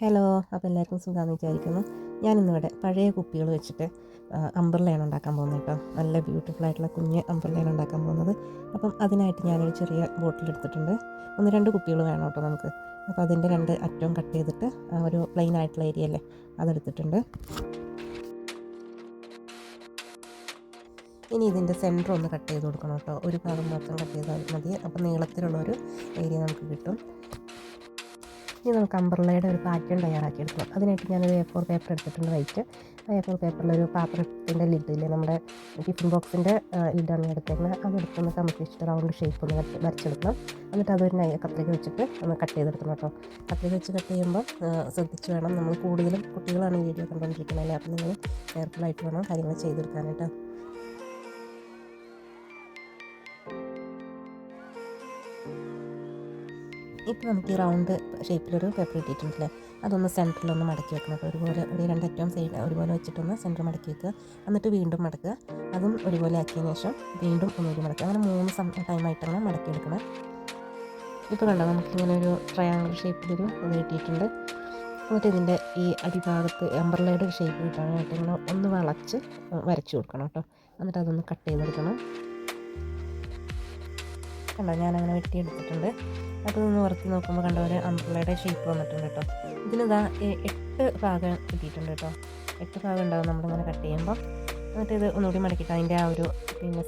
Hello, അപ്പോൾ എല്ലാവർക്കും സുഖമാണെന്ന് വിചാരിക്കുന്നു. ഞാനിന്നിവിടെ പഴയ കുപ്പികൾ വെച്ചിട്ട് അംബ്രല്ലയാണ് ഉണ്ടാക്കാൻ പോകുന്നത് കേട്ടോ. നല്ല ബ്യൂട്ടിഫുൾ ആയിട്ടുള്ള കുഞ്ഞ് അംബ്രല്ലയാണ് ഉണ്ടാക്കാൻ പോകുന്നത്. അപ്പം അതിനായിട്ട് ഞാനൊരു ചെറിയ ബോട്ടിൽ എടുത്തിട്ടുണ്ട്. 1-2 കുപ്പികൾ വേണം കേട്ടോ നമുക്ക്. അപ്പോൾ അതിൻ്റെ 2 അറ്റവും കട്ട് ചെയ്തിട്ട് ഒരു പ്ലെയിൻ ആയിട്ടുള്ള ഏരിയ അല്ലേ അതെടുത്തിട്ടുണ്ട്. ഇനി ഇതിൻ്റെ സെൻറ്റർ ഒന്ന് കട്ട് ചെയ്ത് കൊടുക്കണം കേട്ടോ. ഒരു ഭാഗം മാത്രം കട്ട് ചെയ്താൽ മതി. അപ്പോൾ നീളത്തിലുള്ളൊരു ഏരിയ നമുക്ക് കിട്ടും. ഇനി നമുക്ക് അംബ്രല്ലയുടെ ഒരു പാറ്റേൺ തയ്യാറാക്കിയെടുക്കണം. അതിനായിട്ട് ഞാനൊരു A4 പേപ്പർ എടുത്തിട്ടുണ്ട്, വൈറ്റ്. ആ A4 പേപ്പറിലൊരു പാത്രത്തിൻ്റെ ലിഡില്ലേ, നമ്മുടെ ടിഫിൻ ബോക്സിൻ്റെ ലിഡാണ് എടുത്തേക്കുന്നത്. അതെടുത്തൊന്ന് കമത്തി വെച്ചിട്ട് റൗണ്ട് ഷേപ്പ് ഒന്ന് വരച്ചെടുക്കണം. എന്നിട്ട് അതൊരു കത്രിക വെച്ചിട്ട് ഒന്ന് കട്ട് ചെയ്തെടുക്കണം കേട്ടോ. കത്രിക വെച്ച് കട്ട് ചെയ്യുമ്പോൾ ശ്രദ്ധിച്ച് വേണം. നമ്മൾ കൂടുതലും കുട്ടികളാണ് ഈ വീഡിയോ കണ്ടുകൊണ്ടിരിക്കുന്നത്, അപ്പോൾ നിങ്ങൾ കെയർഫുള്ളായിട്ട് വേണം കാര്യങ്ങൾ ചെയ്തെടുക്കാനായിട്ട്. ഇപ്പോൾ നമുക്ക് ഈ റൗണ്ട് ഷേപ്പിലൊരു പേപ്പർ കിട്ടിയിട്ടുണ്ടല്ലേ, അതൊന്ന് സെൻറ്ററിലൊന്ന് മടക്കി വെക്കണം. അപ്പോൾ ഒരുപോലെ ഒരു 2 അറ്റവും സൈഡ് ഒരുപോലെ വെച്ചിട്ടൊന്ന് സെൻറ്റർ മടക്കി വെക്കുക. എന്നിട്ട് വീണ്ടും മടക്കുക. അതും ഒരുപോലെ ആക്കിയതിന് ശേഷം വീണ്ടും ഒന്നുകൂടി മടക്കുക. അങ്ങനെ 3 ടൈമായിട്ട് അങ്ങനെ മടക്കിയെടുക്കണം. ഇപ്പോൾ കണ്ടോ, നമുക്കിങ്ങനെ ഒരു ട്രയാങ്കിൾ ഷേപ്പിലൊരു ഇത് കിട്ടിയിട്ടുണ്ട്. എന്നിട്ട് ഇതിൻ്റെ ഈ അടിഭാഗത്ത് അംബ്രല്ലയുടെ ഷേപ്പ് കിട്ടാനായിട്ട് ഇങ്ങനെ ഒന്ന് വളച്ച് വരച്ചു കൊടുക്കണം കേട്ടോ. എന്നിട്ട് അതൊന്ന് കട്ട് ചെയ്തെടുക്കണം. കണ്ടോ, ഞാനങ്ങനെ വെട്ടിയെടുത്തിട്ടുണ്ട്. അതൊന്ന് വറുത്തി നോക്കുമ്പോൾ കണ്ടോ, ഒരു അംബ്രല്ലയുടെ ഷേപ്പ് വന്നിട്ടുണ്ട് കേട്ടോ. ഇതിനിതാ 8 ഭാഗം കിട്ടിയിട്ടുണ്ട് കേട്ടോ. 8 ഭാഗം ഉണ്ടാകും നമ്മളിങ്ങനെ കട്ട് ചെയ്യുമ്പോൾ. എന്നിട്ട് ഇത് ഒന്നുകൂടി മടക്കിയിട്ട് അതിൻ്റെ ആ ഒരു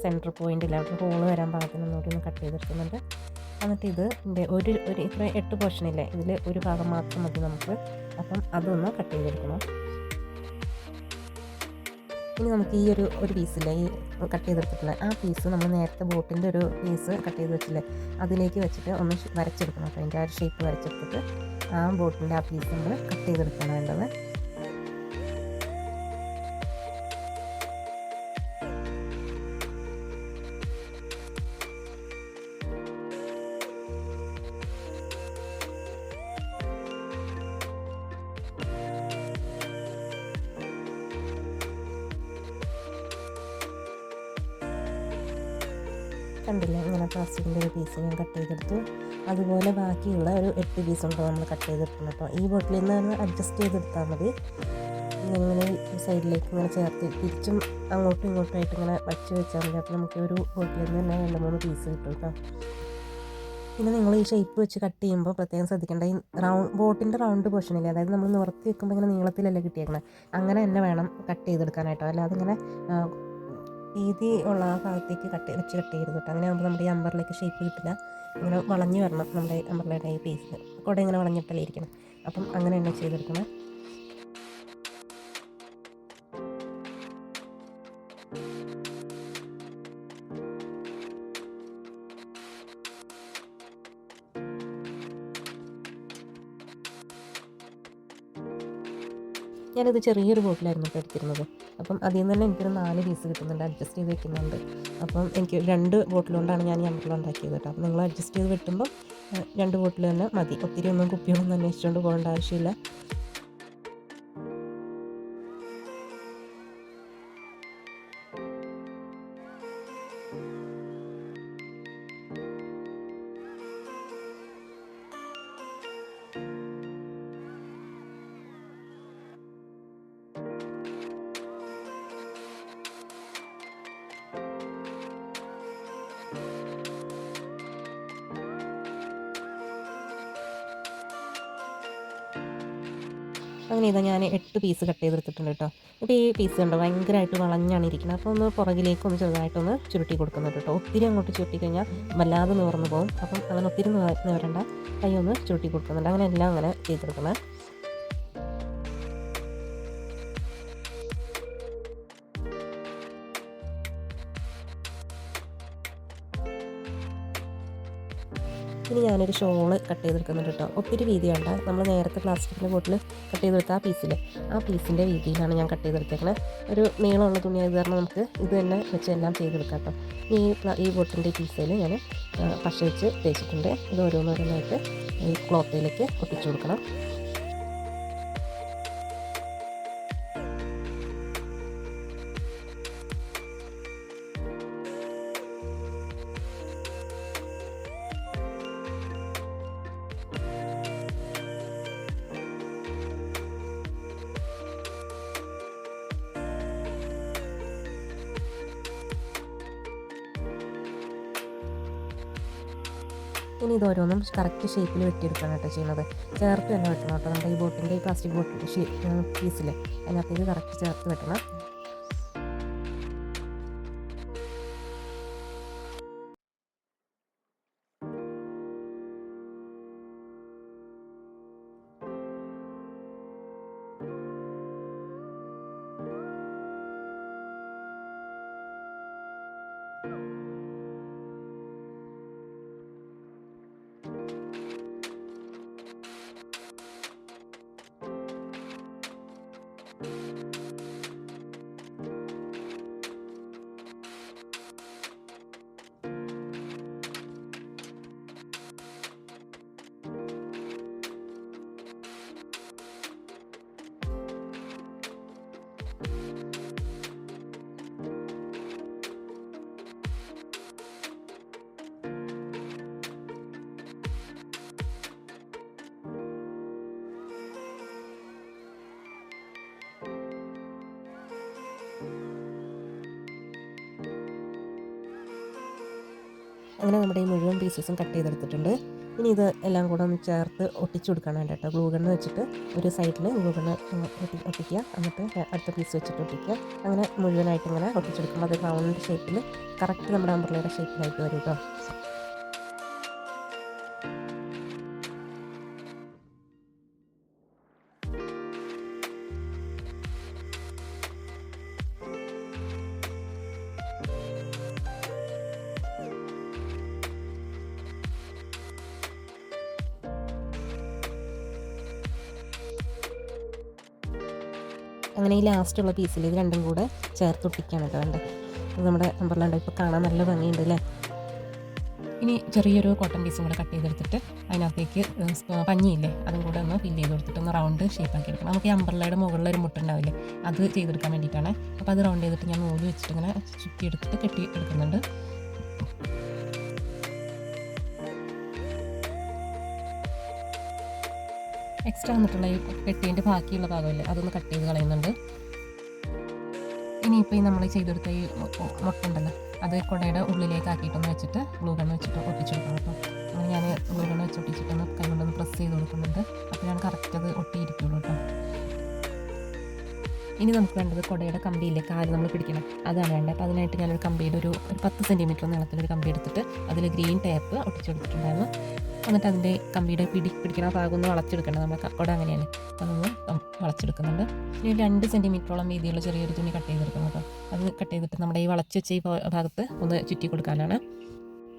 സെൻറ്റർ പോയിൻ്റില്ല, അവിടെ ഹോള് വരാൻ പാകത്തിന് ഒന്നുകൂടി ഒന്ന് കട്ട് ചെയ്തെടുക്കുന്നുണ്ട്. എന്നിട്ട് ഇതിൻ്റെ ഒരു ഇത്ര 8 പോർഷനില്ലേ, ഇതിൽ ഒരു ഭാഗം മാത്രം മതി നമുക്ക്. അപ്പം അതൊന്ന് കട്ട് ചെയ്തെടുക്കണം. ഇനി നമുക്ക് ഈ ഒരു പീസില്ലേ, ഈ കട്ട് ചെയ്തെടുത്തിട്ടില്ല ആ പീസ് നമ്മൾ നേരത്തെ ബോട്ടിൻ്റെ ഒരു പീസ് കട്ട് ചെയ്ത് വെച്ചില്ലേ, അതിലേക്ക് വെച്ചിട്ട് ഒന്ന് വരച്ചെടുക്കണം കേട്ടോ. അതിൻ്റെ ആ ഒരു ഷേപ്പ് വരച്ചെടുത്തിട്ട് ആ ബോട്ടിൻ്റെ ആ പീസ് നമ്മൾ കട്ട് ചെയ്തെടുക്കണം വേണ്ടത്. കണ്ടില്ല, ഇങ്ങനെ പ്ലാസ്റ്റിക്കിൻ്റെ ഒരു പീസ് ഞാൻ കട്ട് ചെയ്തെടുത്തു. അതുപോലെ ബാക്കിയുള്ള ഒരു 8 പീസുണ്ട് നമ്മൾ കട്ട് ചെയ്തെടുക്കണം കേട്ടോ. ഈ ബോട്ടിൽ നിന്ന് അഡ്ജസ്റ്റ് ചെയ്തെടുത്താൽ മതി. ഇങ്ങനെ ഈ സൈഡിലേക്ക് ഇങ്ങനെ ചേർത്ത് തിരിച്ചും അങ്ങോട്ടും ഇങ്ങോട്ടുമായിട്ട് ഇങ്ങനെ വച്ച് വെച്ചാൽ മതി. അപ്പോൾ നമുക്ക് ഒരു ബോട്ടിൽ നിന്ന് തന്നെ 2-3 പീസ് കിട്ടും കേട്ടോ. പിന്നെ നിങ്ങൾ ഈ ഷേപ്പ് വെച്ച് കട്ട് ചെയ്യുമ്പോൾ പ്രത്യേകം ശ്രദ്ധിക്കേണ്ട, ഈ ബോട്ടിൻ്റെ റൗണ്ട് പോർഷനില്ലേ, അതായത് നമ്മൾ നിവർത്തി വെക്കുമ്പോൾ ഇങ്ങനെ നീളത്തിലല്ലേ കിട്ടിയേക്കണേ, അങ്ങനെ തന്നെ വേണം കട്ട് ചെയ്തെടുക്കാനായിട്ടോ. അല്ലാതെ ഇങ്ങനെ വീതി ഉള്ള ആ ഭാഗത്തേക്ക് വെച്ച് കട്ട് ചെയ്ത് കേട്ടോ. അങ്ങനെ ആകുമ്പോൾ നമ്മുടെ ഈ അംബ്രല്ലയ്ക്ക് ഷേപ്പ് കിട്ടില്ല. ഇങ്ങനെ വളഞ്ഞു വരണം നമ്മുടെ അംബ്രല്ലയുടെ ഈ പീസ്, കുട ഇങ്ങനെ വളഞ്ഞിട്ടല്ലേ ഇരിക്കണം. അപ്പം അങ്ങനെ തന്നെ ചെയ്തെടുക്കണം. ഞാനിത് ചെറിയൊരു ബോട്ടിലായിരുന്നു ഇപ്പോൾ എടുത്തിരുന്നത്. അപ്പം അതിൽ നിന്ന് തന്നെ എനിക്കൊരു 4 പീസ് കിട്ടുന്നുണ്ട്, അഡ്ജസ്റ്റ് ചെയ്ത് വെക്കുന്നുണ്ട്. അപ്പം എനിക്ക് 2 ബോട്ടിൽ കൊണ്ടാണ് ഞാൻ ഈ അംബ്രല്ല ഉണ്ടാക്കിയത് കേട്ടോ. അപ്പോൾ നിങ്ങൾ അഡ്ജസ്റ്റ് ചെയ്ത് വെട്ടുമ്പോൾ 2 ബോട്ടിൽ തന്നെ മതി. ഒത്തിരി ഒന്നും കുപ്പികളൊന്നും അന്വേഷിച്ചുകൊണ്ട് പോകേണ്ട ആവശ്യമില്ല. അങ്ങനെ ഇതാ ഞാൻ 8 പീസ് കട്ട് ചെയ്തെടുത്തിട്ടുണ്ട് കേട്ടോ. ഇപ്പോൾ ഈ പീസ് കണ്ടോ, ഭയങ്കരമായിട്ട് വളഞ്ഞാണ് ഇരിക്കുന്നത്. അപ്പോൾ ഒന്ന് പുറകിലേക്കൊന്ന് ചെറുതായിട്ടൊന്ന് ചുരുട്ടി കൊടുക്കുന്നുണ്ട് കേട്ടോ. ഒത്തിരി അങ്ങോട്ട് ചുരുട്ടി കഴിഞ്ഞാൽ വല്ലാതെ നിവർന്ന് പോകും. അപ്പം അങ്ങനെ ഒത്തിരി നിവരണ്ട, കൈ ഒന്ന് ചുരുട്ടി കൊടുക്കുന്നുണ്ട്. അങ്ങനെ എല്ലാം അങ്ങനെ ചെയ്തെടുക്കണം. ഇനി ഞാനൊരു ഷോള് കട്ട് ചെയ്തെടുക്കുന്നുണ്ട് കേട്ടോ. ഒത്തിരി വീതി വേണ്ട, നമ്മൾ നേരത്തെ പ്ലാസ്റ്റിക്കിൻ്റെ ബോട്ടിൽ കട്ട് ചെയ്തെടുത്ത ആ പീസിൻ്റെ വീതിയിലാണ് ഞാൻ കട്ട് ചെയ്തെടുത്തേക്കണത്. ഒരു നീളമുള്ള തുണിയായത് കാരണം നമുക്ക് ഇത് തന്നെ വെച്ച് എല്ലാം ചെയ്തെടുക്കാം കേട്ടോ. ഈ ബോട്ടിൻ്റെ പീസിൽ ഞാൻ പശ വെച്ച് തേച്ചിട്ടുണ്ട്. ഇത് ഓരോന്നോരോന്നായിട്ട് ഈ ക്ലോത്തിലേക്ക് ഒട്ടിച്ചു കൊടുക്കണം. ഇനി ഇതോരോന്നും കറക്റ്റ് ഷേപ്പിൽ വെട്ടിയെടുക്കുകയാണ് കേട്ടോ ചെയ്യുന്നത്. ചേർത്ത് തന്നെ വെട്ടണം കേട്ടോ. നമ്മുടെ ഈ ബോട്ടിൻ്റെ ഈ പ്ലാസ്റ്റിക് ബോട്ടിൽ പീസിൽ അതിനകത്തേക്ക് കറക്റ്റ് ചേർത്ത് വെട്ടണം. അങ്ങനെ നമ്മുടെ ഈ മുഴുവൻ പീസസും കട്ട് ചെയ്തെടുത്തിട്ടുണ്ട്. ഇനി ഇത് എല്ലാം കൂടെ ഒന്ന് ചേർത്ത് ഒട്ടിച്ചു കൊടുക്കണം കേട്ടോ. ഗ്ലൂ ഗണ്ണ് വെച്ചിട്ട് ഒരു സൈഡിൽ ഗ്ലൂ ഗണ്ണ് ഒട്ടിക്കുക, എന്നിട്ട് അടുത്ത പീസ് വെച്ചിട്ട് ഒട്ടിക്കുക. അങ്ങനെ മുഴുവനായിട്ട് ഇങ്ങനെ ഒട്ടിച്ചെടുക്കുമ്പോൾ അത് റൗണ്ട് ഷേപ്പിൽ കറക്റ്റ് നമ്മുടെ അംബ്രല്ലയുടെ ഷേപ്പിലായിട്ട് വരും കേട്ടോ. അങ്ങനെ ഈ ലാസ്റ്റുള്ള പീസിൽ ഇത് രണ്ടും കൂടെ ചേർത്തൊട്ടിക്കുകയാണ് കേട്ടോ വേണ്ടത്. അത് നമ്മുടെ അംബ്രല്ല ഇപ്പോൾ കാണാൻ നല്ല ഭംഗിയുണ്ട് അല്ലേ. ഇനി ചെറിയൊരു കോട്ടൺ പീസും കൂടെ കട്ട് ചെയ്തെടുത്തിട്ട് അതിനകത്തേക്ക് പഞ്ഞിയില്ലേ അതും കൂടെ ഒന്ന് ഫില്ല് ചെയ്ത് കൊടുത്തിട്ട് ഒന്ന് റൗണ്ട് ഷേപ്പാക്കി എടുക്കണം. നമുക്ക് ഈ അംബ്രല്ലയുടെ മുകളിലൊരു മുട്ടുണ്ടാവില്ലേ, അത് ചെയ്തെടുക്കാൻ വേണ്ടിയിട്ടാണ്. അപ്പോൾ അത് റൗണ്ട് ചെയ്തിട്ട് ഞാൻ നൂല് വെച്ചിട്ട് ഇങ്ങനെ ചുറ്റി എടുത്തിട്ട് കെട്ടി എടുക്കുന്നുണ്ട്. എക്സ്ട്രാ വന്നിട്ടുള്ള ഈ കെട്ടീൻ്റെ ബാക്കിയുള്ള ഭാഗമല്ലേ അതൊന്ന് കട്ട് ചെയ്ത് കളയുന്നുണ്ട്. ഇനിയിപ്പോൾ ഈ നമ്മൾ ചെയ്തെടുത്ത ഈ മുട്ടുണ്ടല്ലോ അത് കുടയുടെ ഉള്ളിലേക്ക് ആക്കിയിട്ടൊന്ന് വെച്ചിട്ട് ഗ്ലൂ ഗണ്ണ് വെച്ചിട്ട് ഒട്ടിച്ചെടുക്കണം കേട്ടോ. അങ്ങനെ ഞാൻ ഗ്ലൂ ഗണ്ണ് വെച്ച് ഒട്ടിച്ചിട്ടൊന്ന് കൈ കൊണ്ടൊന്ന് പ്രസ് ചെയ്ത് കൊടുക്കുന്നുണ്ട്. അപ്പോഴാണ് കറക്റ്റ് അത് ഒട്ടിയിരിക്കുള്ളൂ കേട്ടോ. ഇനി നമുക്ക് വേണ്ടത് കുടയുടെ കമ്പിയില്ലേ കാല് നമ്മൾ പിടിക്കണം, അതാണ് വേണ്ടത്. അപ്പോൾ അതിനായിട്ട് ഞാനൊരു കമ്പിയുടെ ഒരു 10 സെൻറ്റിമീറ്റർ നീളത്തിലൊരു കമ്പി എടുത്തിട്ട് അതിൽ ഗ്രീൻ ടേപ്പ് ഒട്ടിച്ചെടുത്തിട്ടുണ്ടായിരുന്നു. എന്നിട്ട് അതിൻ്റെ കമ്പിയുടെ പിടിക്കുന്ന ഭാഗം ഒന്ന് വളച്ചെടുക്കേണ്ടത്. നമ്മുടെ കുട അങ്ങനെയാണ്, അതൊന്ന് വളച്ചെടുക്കുന്നുണ്ട്. ഇനി 2 സെൻറ്റിമീറ്ററോളം വീതിയുള്ള ചെറിയൊരു തുണി കട്ട് ചെയ്തെടുക്കണം കേട്ടോ. അത് കട്ട് ചെയ്തിട്ട് നമ്മുടെ ഈ വളച്ച് വെച്ച ഈ ഭാഗത്ത് ഒന്ന് ചുറ്റി കൊടുക്കാനാണ്.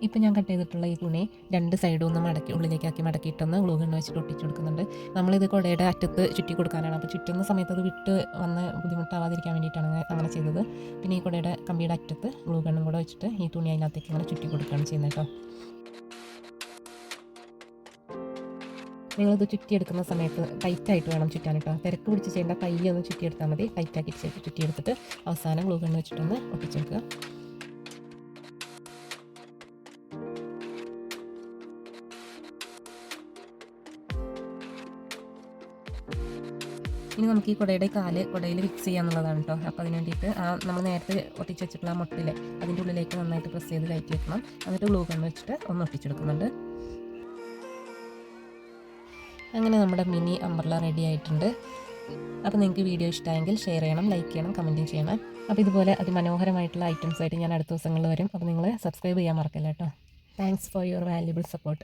ഇപ്പം ഞാൻ കട്ട് ചെയ്തിട്ടുള്ള ഈ തുണി 2 സൈഡും ഒന്ന് ഉള്ളിലേക്കാക്കി മടക്കിയിട്ടൊന്ന് ഗ്ലൂ ഗണ്ണ് വെച്ചിട്ട് ഒട്ടിച്ച് കൊടുക്കുന്നുണ്ട്. നമ്മളിത് കുടയുടെ അറ്റത്ത് ചുറ്റി കൊടുക്കാനാണ്. അപ്പോൾ ചുറ്റുന്ന സമയത്ത് അത് വിട്ട് വന്ന് ബുദ്ധിമുട്ടാവാതിരിക്കാൻ വേണ്ടിയിട്ടാണ് അങ്ങനെ ചെയ്തത്. പിന്നെ ഈ കുടയുടെ കമ്പിയുടെ അറ്റത്ത് ഗ്ലൂ ഗണ്ണും കൂടെ വെച്ചിട്ട് ഈ തുണി അതിനകത്തേക്ക് ഇങ്ങനെ ചുറ്റി കൊടുക്കുകയാണ് ചെയ്യുന്നത് കേട്ടോ. നിങ്ങളിത് ചുറ്റിയെടുക്കുന്ന സമയത്ത് ടൈറ്റായിട്ട് വേണം ചുറ്റാൻ കേട്ടോ. തിരക്ക് പിടിച്ച് ചെയ്യേണ്ട, കയ്യൊന്ന് ചുറ്റിയെടുത്താൽ മതി. ടൈറ്റാക്കി ചുറ്റിയെടുത്തിട്ട് അവസാനം ഗ്ലൂ ഗണ്ണ് വെച്ചിട്ടൊന്ന് ഒട്ടിച്ചെടുക്കുക. ഇനി നമുക്ക് ഈ കുടയുടെ കാല് കുടയിൽ ഫിക്സ് ചെയ്യാന്നുള്ളതാണ് കേട്ടോ. അപ്പോൾ അതിന് വേണ്ടിയിട്ട് നമ്മൾ നേരത്തെ ഒട്ടിച്ച് വെച്ചിട്ടുള്ള ആ മുട്ടിലെ അതിൻ്റെ ഉള്ളിലേക്ക് നന്നായിട്ട് പ്രസ് ചെയ്ത് കയറ്റി വെക്കണം. എന്നിട്ട് ഗ്ലൂ ഗണ്ണ് വെച്ചിട്ട് ഒന്ന് ഒട്ടിച്ചെടുക്കുന്നുണ്ട്. അങ്ങനെ നമ്മുടെ മിനി അംബ്രല്ല റെഡി ആയിട്ടുണ്ട്. അപ്പോൾ നിങ്ങൾക്ക് വീഡിയോ ഇഷ്ടമായെങ്കിൽ ഷെയർ ചെയ്യണം, ലൈക്ക് ചെയ്യണം, കമൻറ്റും ചെയ്യണം. അപ്പോൾ ഇതുപോലെ അതിമനോഹരമായിട്ടുള്ള ഐറ്റംസായിട്ട് ഞാൻ അടുത്ത ദിവസങ്ങളിൽ വരും. അപ്പോൾ നിങ്ങൾ സബ്സ്ക്രൈബ് ചെയ്യാൻ മറക്കല്ല കേട്ടോ. Thanks for your valuable support.